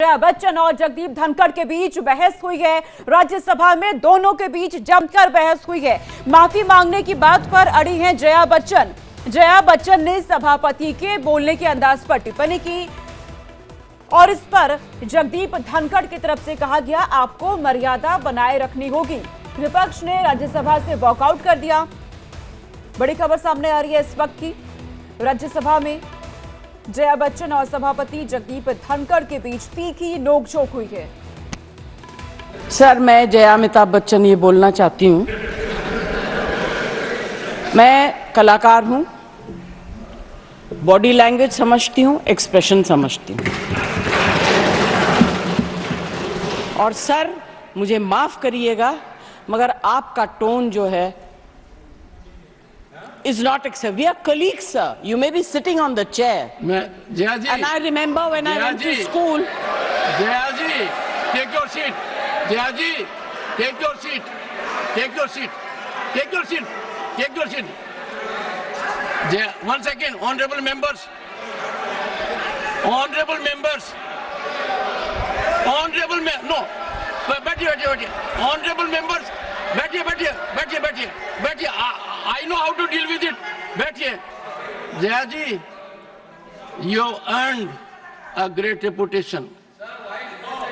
जया बच्चन और जगदीप धनखड़ के बीच बहस हुई है। राज्यसभा में दोनों के बीच जमकर बहस हुई है। माफी मांगने की बात पर अड़ी हैं जया बच्चन। जया बच्चन ने सभापति के बोलने के अंदाज पर टिप्पणी की और इस पर जगदीप धनखड़ की तरफ से कहा गया, आपको मर्यादा बनाए रखनी होगी। विपक्ष ने राज्यसभा से वॉकआउट कर दिया। बड़ी खबर सामने आ रही है इस वक्त की। राज्यसभा में जया बच्चन और सभापति जगदीप धनखड़ के बीच तीखी नोकझोंक हुई है। सर, मैं जया अमिताभ बच्चन ये बोलना चाहती हूँ, मैं कलाकार हूँ, बॉडी लैंग्वेज समझती हूँ, एक्सप्रेशन समझती हूँ। और सर, मुझे माफ करिएगा मगर आपका टोन जो है is not acceptable. We are colleagues, sir. You may be sitting on the chair. Jaya ji. And I remember when I went to school. Jaya ji, take your seat. Jaya ji, take your seat. Take your seat. Take your seat. Take your seat. Jaya, 1 second, honorable members. Honorable members. Honorable no. बैठिए. Honorable members. बैठिए. I know how to deal with it. बैठिए. Jaya ji, you have earned a great reputation.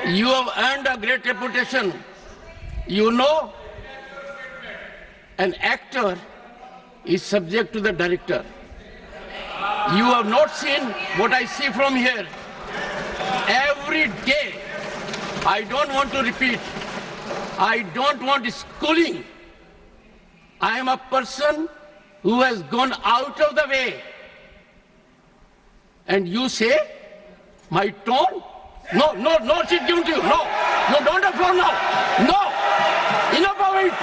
You have earned a great reputation. You know, an actor is subject to the director. You have not seen what I see from here. Every day, I don't want to repeat. I don't want schooling. I am a person who has gone out of the way. And you say, my tone? No, she's given to you. No, don't applaud now. No, enough of it.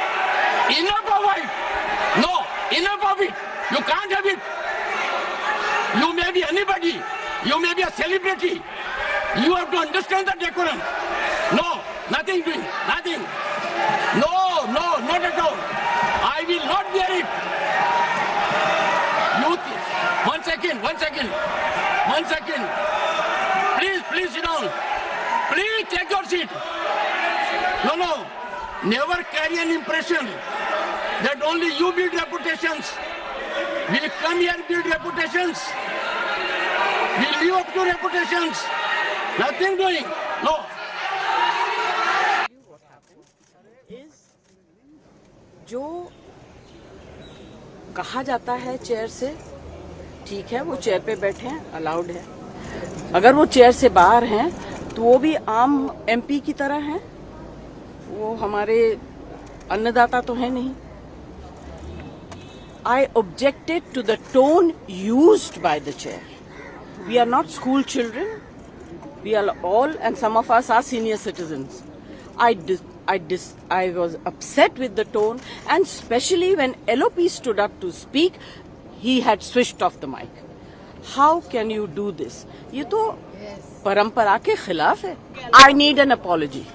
No, enough of it. You can't have it. You may be anybody. You may be a celebrity. You have to understand the decorum. No, nothing doing, nothing. No, not at all. I will not bear it. One second. Please sit down. Please take your seat. No. Never carry an impression that only you build reputations. We come here and build reputations. We live up to reputations. Nothing doing. No. जो कहा जाता है chair से, ठीक है, वो chair पे बैठे हैं, अलाउड है। अगर वो चेयर से बाहर हैं तो वो भी आम एमपी की तरह हैं, वो हमारे अन्नदाता तो है नहीं। I objected to the tone used by the chair. We are not school children. We are all, and some of us are senior citizens. I was upset with the tone, and especially when LOP stood up to speak, he had switched off the mic. How can you do this? ये तो परंपरा के खिलाफ है. I need an apology.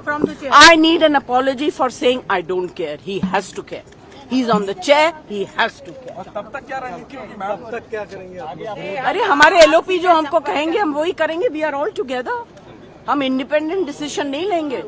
From the chair. I need an apology for saying I don't care. He has to care. He's on the chair. He has to care. तब तक क्या रणनीति होगी मैम? तब तक क्या करेंगे? अरे हमारे LOP जो हमको कहेंगे हम वही करेंगे. We are all together. हम इंडिपेंडेंट डिसीजन नहीं लेंगे.